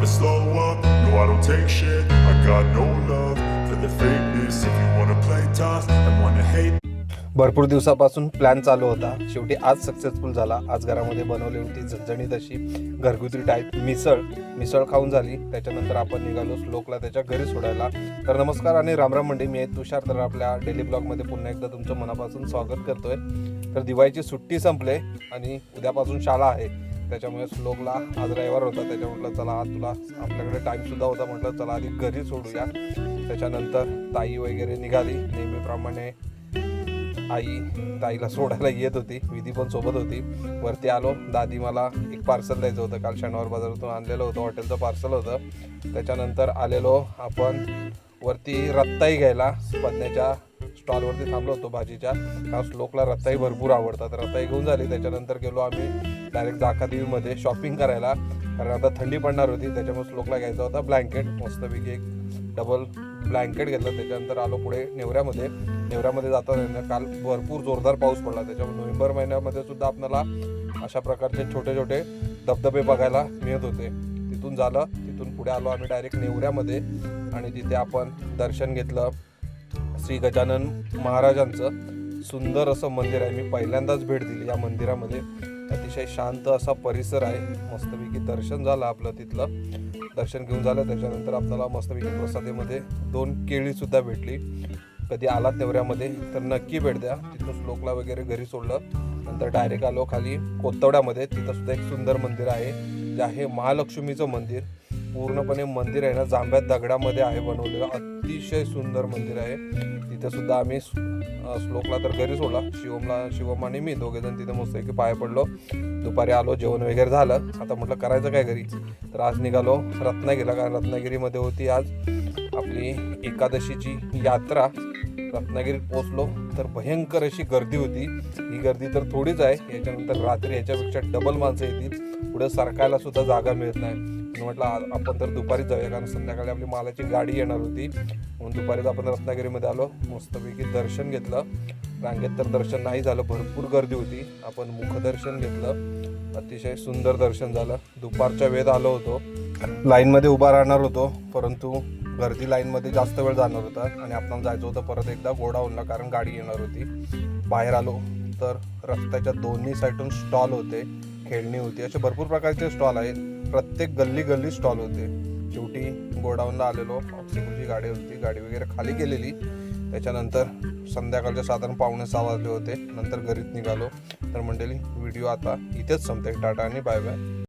never slow up, no I don't take shit. I got no love for the fakeness. If you wanna play tough and wanna hate. भरपूर दिवसापासून plan चालू होता, शेवटी आज successful झाला. आज घरामध्ये बनवली होती झणझणीत अशी घरगुती टाईप मिसळ खाऊन झाली. त्याच्यानंतर आपण निघालो श्लोकला त्याच्या घरी सोडायला. तर नमस्कार आणि रामराम मंडळी, मी आहे तुषार. तर आपल्या डेली ब्लॉगमध्ये पुन्हा एकदा तुमचं मनापासून स्वागत करतोय. तर दिवाळीची सुट्टी संपले आणि उद्यापासून शाळा आहे, त्याच्यामुळे श्लोकला आज रविवार होता. त्याच्या म्हटलं चला आज तुला आपल्याकडे टाईमसुद्धा होता, म्हटलं चला आधी घरी सोडूया. त्याच्यानंतर ताई वगैरे निघाली नेहमीप्रमाणे. ताईला सोडायला येत होती, विधी पण सोबत होती. वरती आलो, दादी मला एक पार्सल द्यायचं होतं, काल शनिवार बाजारातून आणलेलं होतं, हॉटेलचं पार्सल होतं. त्याच्यानंतर आलेलो आपण वरती रत्ताई घ्यायला. पत्न्याच्या स्टॉलवरती थांबलो होतो भाजीच्या, कारण श्लोकला रत्ताई भरपूर आवडतात. रत्ताई घेऊन झाली. त्याच्यानंतर गेलो आम्ही डायरेक्ट जाकादेवीमध्ये शॉपिंग करायला, कारण आता थंडी पडणार होती. त्याच्यामुळे श्लोकला घ्यायचा होता ब्लँकेट. मस्तपैकी एक डबल ब्लँकेट घेतलं. त्याच्यानंतर आलो पुढे नेवऱ्यामध्ये जाताना काल भरपूर जोरदार पाऊस पडला. त्याच्यामुळे नोव्हेंबर महिन्यामध्ये सुद्धा आपल्याला अशा प्रकारचे छोटे छोटे धबधबे बघायला मिळत होते. तिथून झालं, तिथून पुढे आलो आम्ही डायरेक्ट नेवऱ्यामध्ये आणि तिथे आपण दर्शन घेतलं श्री गजानन महाराजांचं. सुंदर असं मंदिर आहे, मी पहिल्यांदाच भेट दिली या मंदिरामध्ये. अतिशय शांत असा परिसर आहे. मस्तपैकी दर्शन झालं आपलं, तिथलं दर्शन घेऊन झालं. त्याच्यानंतर आपल्याला मस्तपैकी प्रसादेमध्ये 2 केळीसुद्धा भेटली. कधी आलात नेवऱ्यामध्ये तर नक्की भेट द्या. तिथून श्लोकला वगैरे घरी सोडलं. नंतर डायरेक्ट आलो खाली कोथवड्यामध्ये. तिथं सुद्धा एक सुंदर मंदिर आहे, जे आहे महालक्ष्मीचं मंदिर. पूर्णपणे मंदिर आहे ना जांभ्यात दगडामध्ये आहे बनवलेलं, अतिशय सुंदर मंदिर आहे. तिथे सुद्धा आम्ही श्लोकला तर घरी सोडला. शिवम आणि मी दोघेजण तिथे मस्त की पाया पडलो. दुपारी आलो, जेवण वगैरे झालं. आता म्हटलं करायचं काय घरी, तर आज निघालो रत्नागिरीला, कारण रत्नागिरीमध्ये होती आज आपली एकादशीची यात्रा. रत्नागिरीत पोचलो तर भयंकर अशी गर्दी होती. ही गर्दी तर थोडीच आहे, याच्यानंतर रात्री याच्यापेक्षा डबल माणसं येतील. पुढे सरकायला सुद्धा जागा मिळत नाही. म्हटलं आपण तर दुपारीच जाऊया, कारण संध्याकाळी आपली मालाची गाडी येणार होती. म्हणून दुपारीच आपण रत्नागिरीमध्ये आलो. मस्तपैकी दर्शन घेतलं. रांगेत तर दर्शन नाही झालं, भरपूर गर्दी होती. आपण मुखदर्शन घेतलं, अतिशय सुंदर दर्शन झालं. दुपारच्या वेळेत आलो होतो, लाईनमध्ये उभा राहणार होतो, परंतु गर्दी लाईनमध्ये जास्त वेळ जाणार होता आणि आपण जायचं होतं परत एकदा गोडाऊनला, कारण गाडी येणार होती. बाहेर आलो तर रस्त्याच्या दोन्ही साईडून स्टॉल होते, खेळणी होती, असे भरपूर प्रकारचे स्टॉल आहेत. प्रत्येक गल्ली स्टॉल होते. शेवटी गोडाऊनला आलेलो. ऑक्सिजनची गाडी होती, गाडी वगैरे खाली केलेली. त्याच्यानंतर संध्याकाळचे साधारण 5:45 वाजले होते. नंतर घरीच निघालो. तर मंडळी, व्हिडिओ आता इथेच संपते. टाटा आणि बाय बाय.